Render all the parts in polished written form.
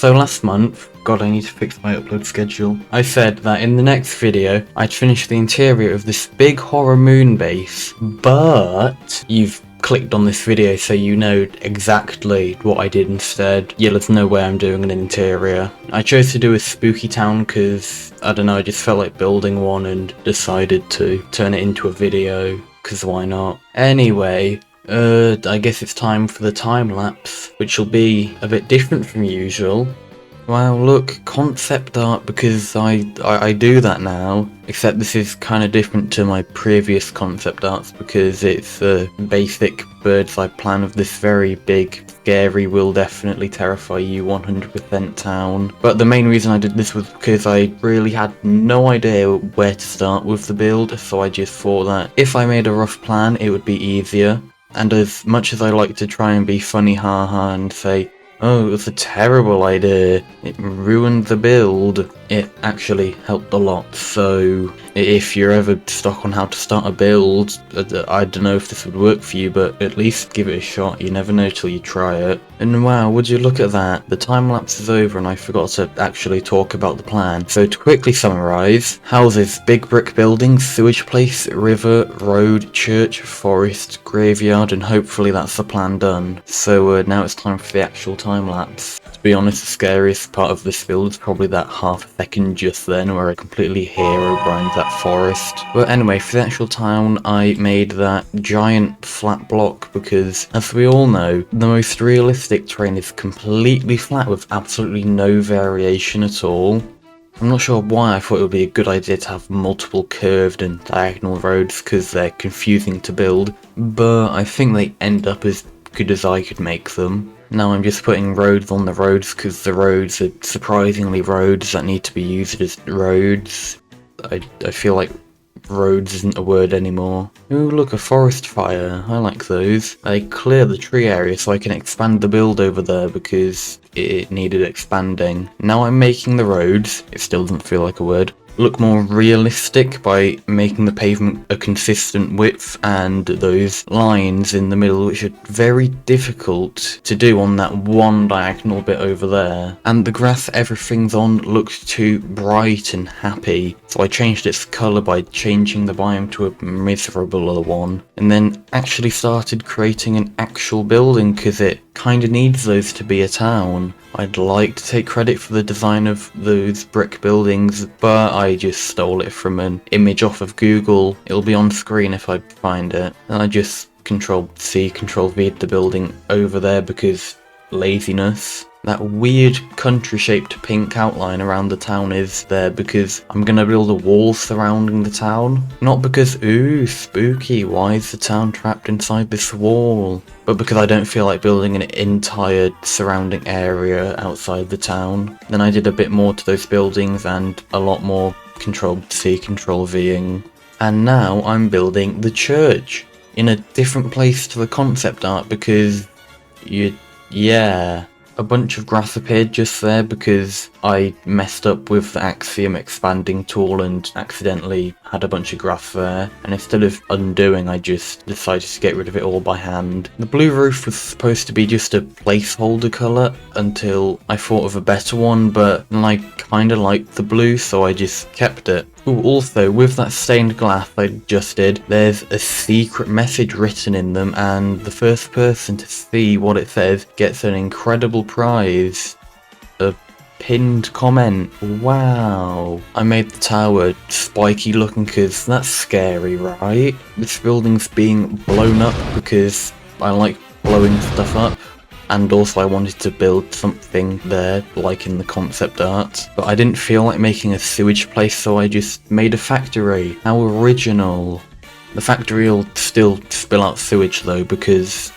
So last month, God, I need to fix my upload schedule. I said that in the next video, I'd finish the interior of this big horror moon base, but you've clicked on this video so you know exactly what I did instead. Yeah, there's no way I'm doing an interior. I chose to do a spooky town because, I don't know, I just felt like building one and decided to turn it into a video, because why not? Anyway, I guess it's time for the time lapse, which will be a bit different from usual. Wow, look, concept art, because I do that now, except this is kind of different to my previous concept arts because it's a basic bird's eye plan of this very big, scary, will definitely terrify you 100% town. But the main reason I did this was because I really had no idea where to start with the build, so I just thought that if I made a rough plan it would be easier. And as much as I like to try and be funny haha and say, oh, it was a terrible idea, it ruined the build, it actually helped a lot. So if you're ever stuck on how to start a build, I don't know if this would work for you, but at least give it a shot. You never know till you try it. And wow, would you look at that, the time lapse is over and I forgot to actually talk about the plan. So to quickly summarise, houses, big brick buildings, sewage place, river, road, church, forest, graveyard, and hopefully that's the plan done. So now it's time for the actual time lapse. To be honest, the scariest part of this build is probably that half a second just then where I completely Herobrine that forest. But anyway, for the actual town I made that giant flat block because, as we all know, the most realistic terrain is completely flat with absolutely no variation at all. I'm not sure why I thought it would be a good idea to have multiple curved and diagonal roads because they're confusing to build, but I think they end up as good as I could make them. Now I'm just putting roads on the roads because the roads are surprisingly roads that need to be used as roads. I feel like roads isn't a word anymore. Ooh, look, a forest fire. I like those. I clear the tree area so I can expand the build over there because it needed expanding. Now I'm making the roads, it still doesn't feel like a word, look more realistic by making the pavement a consistent width and those lines in the middle, which are very difficult to do on that one diagonal bit over there. And the grass everything's on looks too bright and happy, so I changed its colour by changing the biome to a miserable one, and then actually started creating an actual building because it kinda needs those to be a town. I'd like to take credit for the design of those brick buildings, but I just stole it from an image off of Google. It'll be on screen if I find it. And I just Ctrl-C, Ctrl-V'd the building over there because laziness. That weird country-shaped pink outline around the town is there because I'm gonna build a wall surrounding the town. Not because, ooh, spooky, why is the town trapped inside this wall? But because I don't feel like building an entire surrounding area outside the town. Then I did a bit more to those buildings and a lot more Ctrl-C, Ctrl-Ving. And now I'm building the church in a different place to the concept art because yeah. A bunch of grass appeared just there because I messed up with the Axiom expanding tool and accidentally had a bunch of grass there, and instead of undoing I just decided to get rid of it all by hand. The blue roof was supposed to be just a placeholder colour until I thought of a better one, but I kinda liked the blue so I just kept it. Ooh, also, with that stained glass I just did, there's a secret message written in them, and the first person to see what it says gets an incredible prize. A pinned comment. Wow. I made the tower spiky looking because that's scary, right? This building's being blown up because I like blowing stuff up. And also I wanted to build something there, like in the concept art. But I didn't feel like making a sewage place, so I just made a factory. How original. The factory will still spill out sewage though, because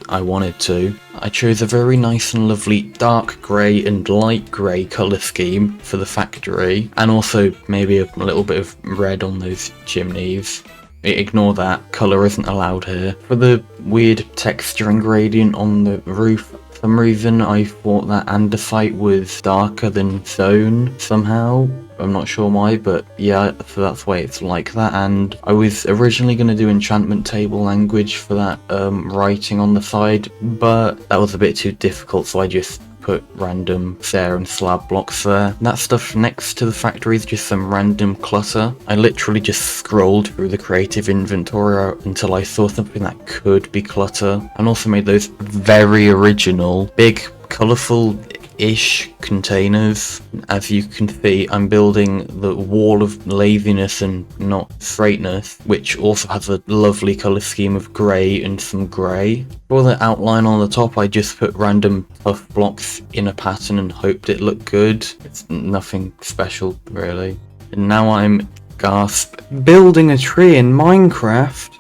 I wanted to. I chose a very nice and lovely dark grey and light grey colour scheme for the factory. And also maybe a little bit of red on those chimneys. Ignore that, colour isn't allowed here. For the weird texture and gradient on the roof, for some reason I thought that andesite was darker than stone somehow. I'm not sure why, but yeah, so that's why it's like that. And I was originally going to do enchantment table language for that writing on the side, but that was a bit too difficult, so I just put random stair and slab blocks there. That stuff next to the factory is just some random clutter. I literally just scrolled through the creative inventory until I saw something that could be clutter, and also made those very original, big, colourful-ish containers. As you can see, I'm building the wall of laziness and not straightness, which also has a lovely colour scheme of grey and some grey. For the outline on the top, I just put random tough blocks in a pattern and hoped it looked good. It's nothing special, really. And now I'm, gasp, building a tree in Minecraft.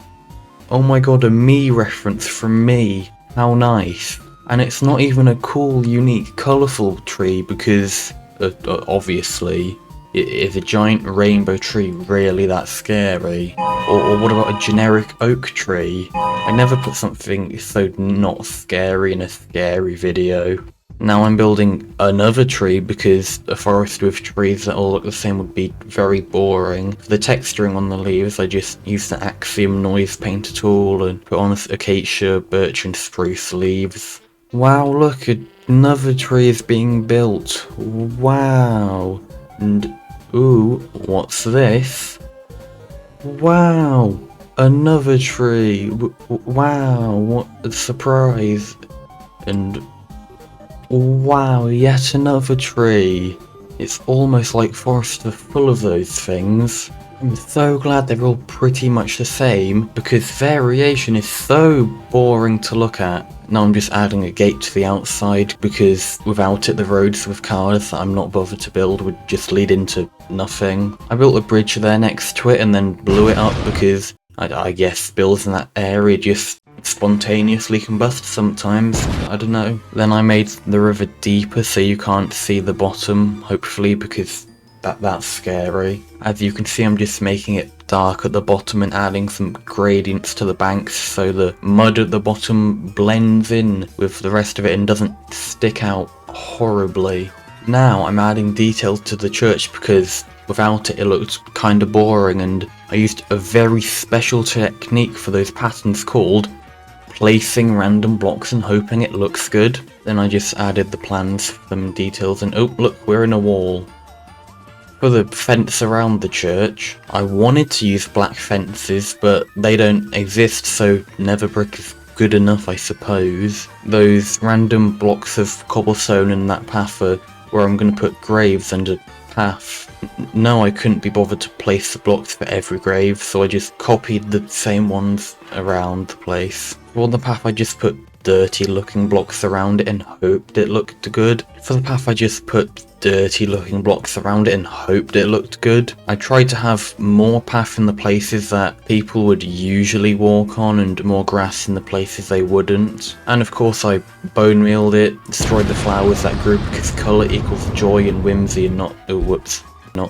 Oh my god, a me reference from me. How nice. And it's not even a cool, unique, colourful tree because, obviously, is a giant rainbow tree really that scary? Or what about a generic oak tree? I never put something so not scary in a scary video. Now I'm building another tree because a forest with trees that all look the same would be very boring. For the texturing on the leaves, I just used the Axiom noise painter tool and put on acacia, birch and spruce leaves. Wow, look, another tree is being built. Wow. And, ooh, what's this? Wow, another tree. Wow, what a surprise. And, wow, yet another tree. It's almost like forests are full of those things. I'm so glad they're all pretty much the same, because variation is so boring to look at. Now I'm just adding a gate to the outside, because without it the roads with cars that I'm not bothered to build would just lead into nothing. I built a bridge there next to it and then blew it up because I guess builds in that area just spontaneously combust sometimes, I don't know. Then I made the river deeper so you can't see the bottom, hopefully, because that's scary. As you can see, I'm just making it dark at the bottom and adding some gradients to the banks so the mud at the bottom blends in with the rest of it and doesn't stick out horribly. Now I'm adding details to the church because without it, it looked kinda boring, and I used a very special technique for those patterns called placing random blocks and hoping it looks good. Then I just added the plans, some details, and oh look, we're in a wall. For the fence around the church, I wanted to use black fences, but they don't exist, so nether brick is good enough, I suppose. Those random blocks of cobblestone in that path are where I'm going to put graves and a path. No, I couldn't be bothered to place the blocks for every grave, so I just copied the same ones around the place. For the path, I just put dirty looking blocks around it and hoped it looked good. For the path, I just put dirty looking blocks around it and hoped it looked good. I tried to have more path in the places that people would usually walk on and more grass in the places they wouldn't. And of course I bone mealed it, destroyed the flowers that grew because colour equals joy and whimsy and not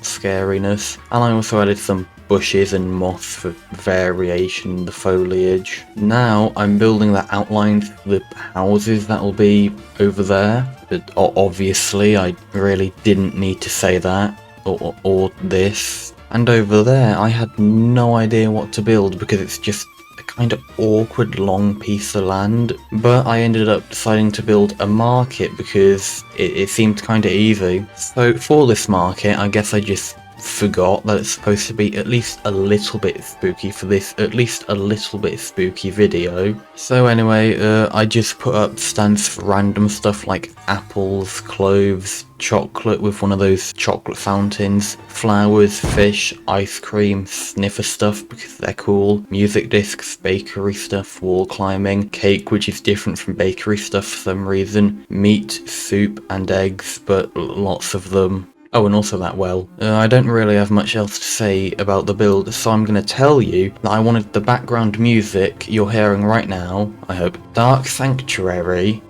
scariness. And I also added some bushes and moss for variation in the foliage. Now I'm building the outlines for the houses that will be over there. But obviously I really didn't need to say that, or this. And over there I had no idea what to build because it's just a kind of awkward long piece of land. But I ended up deciding to build a market because it seemed kind of easy. So for this market, I guess I just forgot that it's supposed to be at least a little bit spooky for this at least a little bit spooky video. So anyway, I just put up stands for random stuff like apples, cloves, chocolate with one of those chocolate fountains, flowers, fish, ice cream, sniffer stuff because they're cool, music discs, bakery stuff, wall climbing, cake which is different from bakery stuff for some reason, meat, soup and eggs, but lots of them. Oh, and also that well. I don't really have much else to say about the build, so I'm going to tell you that I wanted the background music you're hearing right now, I hope, Dark Sanctuary,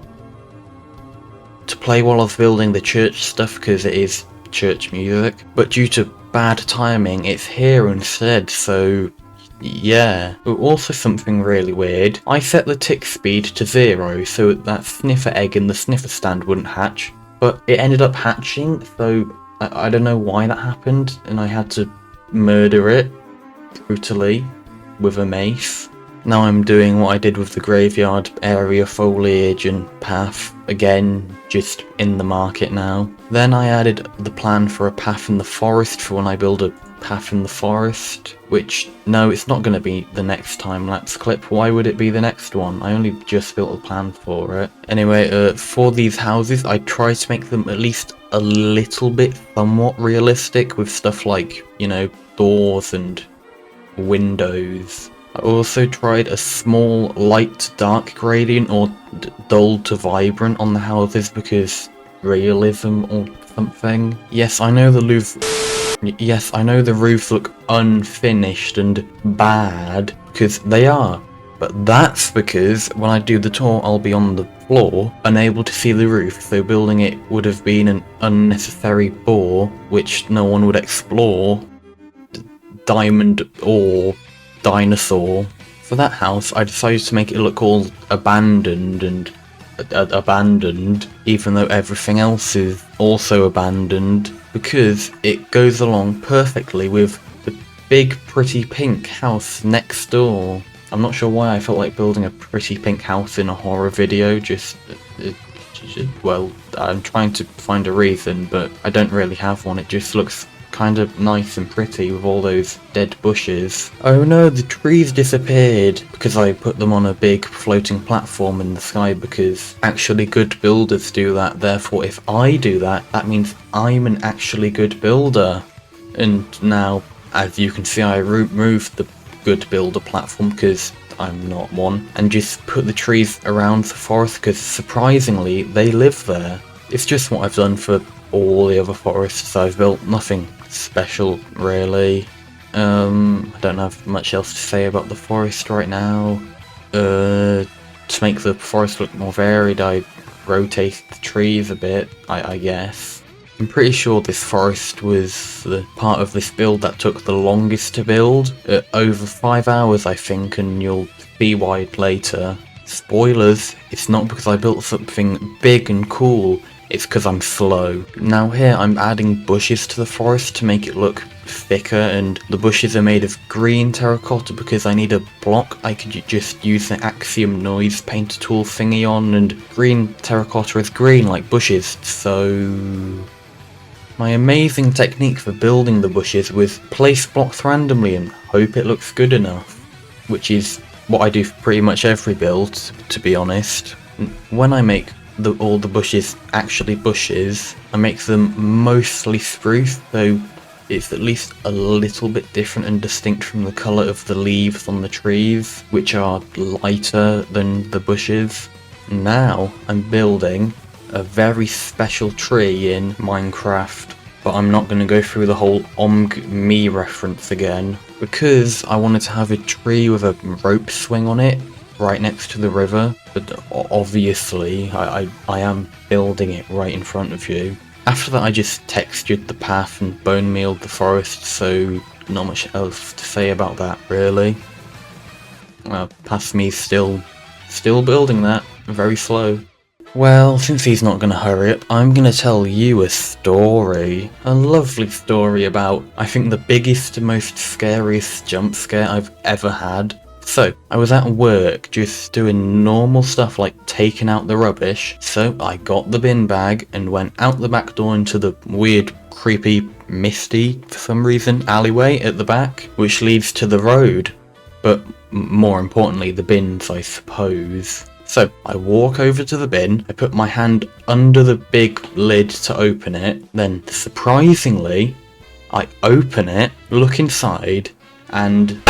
to play while I was building the church stuff because it is church music, but due to bad timing it's here instead, so yeah. Also something really weird, I set the tick speed to 0 so that sniffer egg in the sniffer stand wouldn't hatch, but it ended up hatching, so I don't know why that happened, and I had to murder it brutally with a mace. Now I'm doing what I did with the graveyard area foliage and path, again, just in the market now. Then I added the plan for a path in the forest for when I build a path in the forest, which, no, it's not going to be the next time-lapse clip. Why would it be the next one? I only just built a plan for it. Anyway, for these houses, I try to make them at least a little bit somewhat realistic with stuff like, you know, doors and windows. I also tried a small light to dark gradient or dull to vibrant on the houses because realism or something. Yes, I know the roofs look unfinished and bad because they are. But that's because when I do the tour, I'll be on the floor, unable to see the roof, so building it would have been an unnecessary bore, which no one would explore. Diamond ore dinosaur. For that house, I decided to make it look all abandoned and abandoned, even though everything else is also abandoned, because it goes along perfectly with the big pretty pink house next door. I'm not sure why I felt like building a pretty pink house in a horror video, well, I'm trying to find a reason, but I don't really have one. It just looks kind of nice and pretty with all those dead bushes. Oh no, the trees disappeared because I put them on a big floating platform in the sky, because actually good builders do that. Therefore, if I do that, that means I'm an actually good builder. And now, as you can see, I removed the good builder platform because I'm not one, and just put the trees around the forest because surprisingly they live there. It's just what I've done for all the other forests I've built. Nothing special really. I don't have much else to say about the forest right now. To make the forest look more varied, I rotate the trees a bit, I guess. I'm pretty sure this forest was the part of this build that took the longest to build, over 5 hours I think, and you'll see why later. Spoilers, it's not because I built something big and cool, it's because I'm slow. Now here I'm adding bushes to the forest to make it look thicker, and the bushes are made of green terracotta because I need a block I could just use the Axiom noise painter tool thingy on, and green terracotta is green like bushes, so... My amazing technique for building the bushes was place blocks randomly and hope it looks good enough, which is what I do for pretty much every build, to be honest. When I make all the bushes actually bushes, I make them mostly spruce, so it's at least a little bit different and distinct from the colour of the leaves on the trees, which are lighter than the bushes. Now I'm building a very special tree in Minecraft, but I'm not going to go through the whole me reference again, because I wanted to have a tree with a rope swing on it right next to the river, but obviously I am building it right in front of you. After that I just textured the path and bone mealed the forest, so not much else to say about that really. Past me still building that, very slow. Well, since he's not going to hurry up, I'm going to tell you a story. A lovely story about, I think, the biggest, most scariest jump scare I've ever had. So, I was at work just doing normal stuff like taking out the rubbish, so I got the bin bag and went out the back door into the weird, creepy, misty, for some reason, alleyway at the back, which leads to the road. But more importantly, the bins, I suppose. So, I walk over to the bin, I put my hand under the big lid to open it, then, surprisingly, I open it, look inside, and...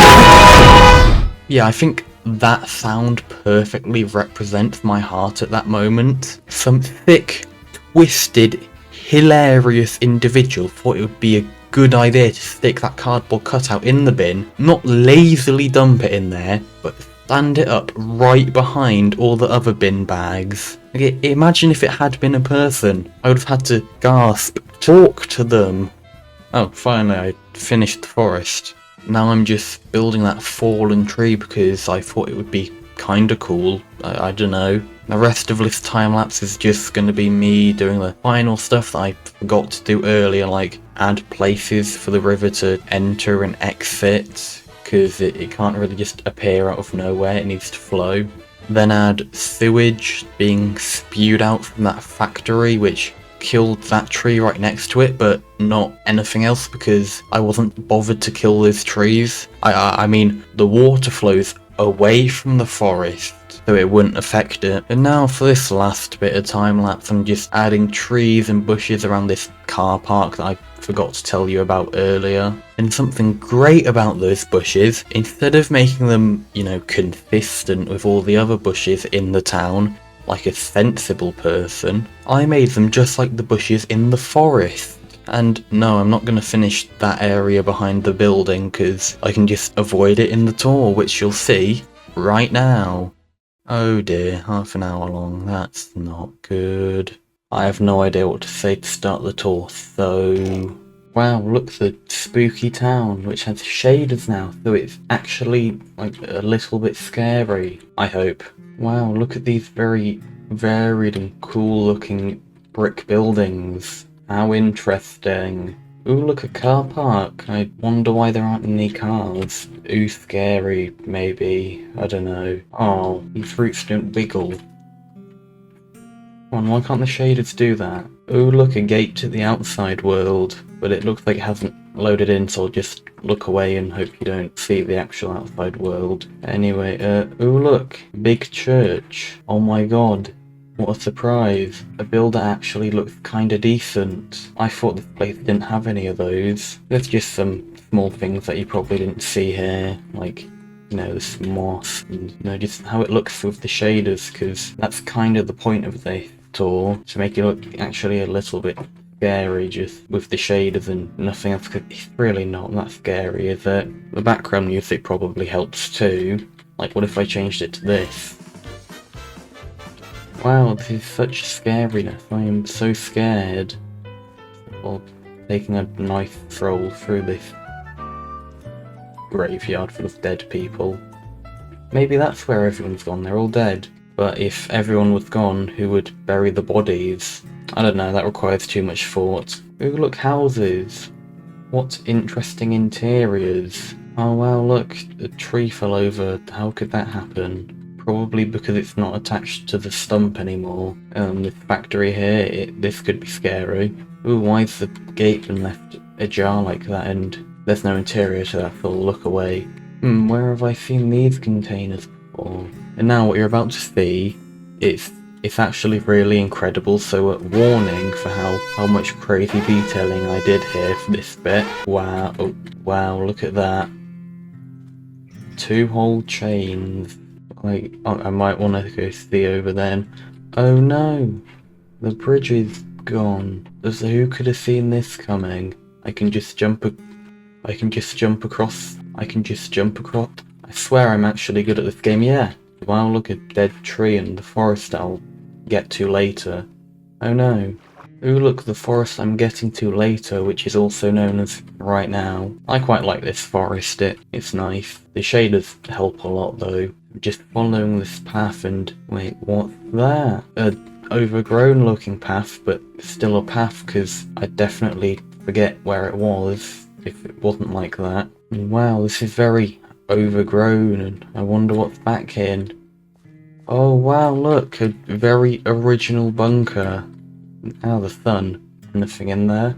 yeah, I think that sound perfectly represents my heart at that moment. Some thick, twisted, hilarious individual thought it would be a good idea to stick that cardboard cutout in the bin, not lazily dump it in there, but stand it up right behind all the other bin bags. Okay, imagine if it had been a person. I would have had to gasp, talk to them. Oh, finally I finished the forest. Now I'm just building that fallen tree because I thought it would be kinda cool. I don't know. The rest of this time-lapse is just gonna be me doing the final stuff that I forgot to do earlier, like add places for the river to enter and exit. because it can't really just appear out of nowhere, it needs to flow. Then add sewage being spewed out from that factory, which killed that tree right next to it, but not anything else because I wasn't bothered to kill those trees. I mean, the water flows away from the forest, so it wouldn't affect it. And now for this last bit of time lapse, I'm just adding trees and bushes around this car park that I forgot to tell you about earlier. And something great about those bushes, instead of making them, you know, consistent with all the other bushes in the town, like a sensible person, I made them just like the bushes in the forest. And no, I'm not going to finish that area behind the building because I can just avoid it in the tour, which you'll see right now. Oh dear, half an hour long, that's not good. I have no idea what to say to start the tour, so... Wow, look, the spooky town, which has shaders now, so it's actually, like, a little bit scary, I hope. Wow, look at these very varied and cool looking brick buildings. How interesting. Ooh, look, a car park. I wonder why there aren't any cars. Ooh, scary, maybe. I don't know. Oh, these roots don't wiggle. Come on, why can't the shaders do that? Ooh, look, a gate to the outside world. But it looks like it hasn't loaded in, so I'll just look away and hope you don't see the actual outside world. Anyway, ooh, look, big church. Oh my god. What a surprise. A builder actually looks kinda decent. I thought this place didn't have any of those. There's just some small things that you probably didn't see here, like, you know, this moss and, you know, just how it looks with the shaders, because that's kind of the point of this tour, to make it look actually a little bit scary just with the shaders and nothing else, because it's really not that scary, is it? The background music probably helps too. Like, what if I changed it to this? Wow, this is such scariness. I am so scared. While taking a nice stroll through this graveyard full of dead people. Maybe that's where everyone's gone, they're all dead. But if everyone was gone, who would bury the bodies? I don't know, that requires too much thought. Ooh, look, houses. What interesting interiors. Oh wow, look, a tree fell over. How could that happen? Probably because it's not attached to the stump anymore. This factory here, this could be scary. Ooh, why is the gate been left ajar like that and there's no interior to that, so I'll look away. Where have I seen these containers before? And now what you're about to see, it's actually really incredible, so a warning for how much crazy detailing I did here for this bit. Wow, oh, wow, look at that. 2 whole chains. Like, I might want to go see over then. Oh no, the bridge is gone. So who could have seen this coming? I can just jump across. I swear I'm actually good at this game, yeah. Wow, look, a dead tree in the forest I'll get to later. Oh no. Ooh, look, the forest I'm getting to later, which is also known as right now. I quite like this forest, it's nice. The shaders help a lot though. Just following this path and... wait, what's that? A overgrown looking path, but still a path, because I'd definitely forget where it was if it wasn't like that. Wow, this is very overgrown, and I wonder what's back here. Oh wow, look, a very original bunker. Oh, the sun. Nothing in there.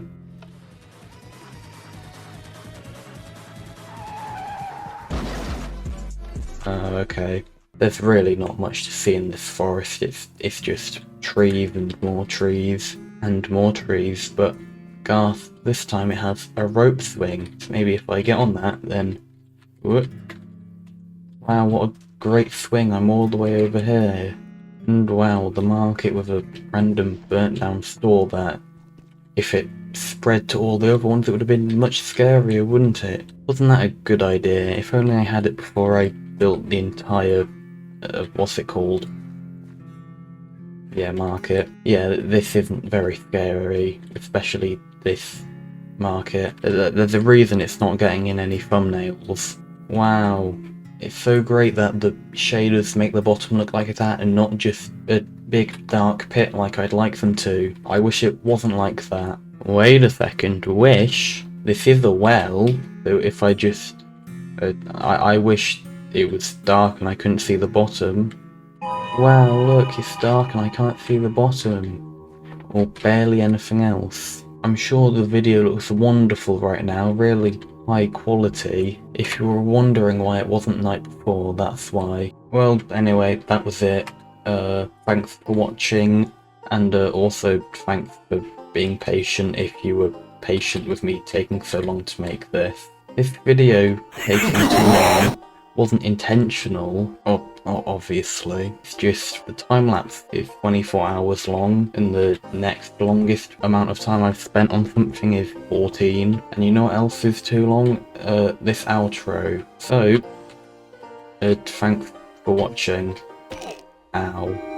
Oh, okay. There's really not much to see in this forest. It's just trees and more trees and more trees. But Garth, this time it has a rope swing. So maybe if I get on that, then... whoop. Wow, what a great swing! I'm all the way over here. And wow, the market with a random burnt down store that, if it spread to all the other ones, it would have been much scarier, wouldn't it? Wasn't that a good idea? If only I had it before I built the entire, what's it called? Yeah, market. Yeah, this isn't very scary, especially this market. There's a reason it's not getting in any thumbnails. Wow. It's so great that the shaders make the bottom look like that and not just a big dark pit like I'd like them to. I wish it wasn't like that. Wait a second, wish? This is a well, so if I just I wish it was dark and I couldn't see the bottom. Wow, look, it's dark and I can't see the bottom. Or barely anything else. I'm sure the video looks wonderful right now, really high quality. If you were wondering why it wasn't night before, that's why. Well, anyway, that was it. Thanks for watching, and also thanks for being patient if you were patient with me taking so long to make this. This video taking too long wasn't intentional, obviously. It's just the time lapse is 24 hours long, and the next longest amount of time I've spent on something is 14. And you know what else is too long? This outro. So, thanks for watching. Ow.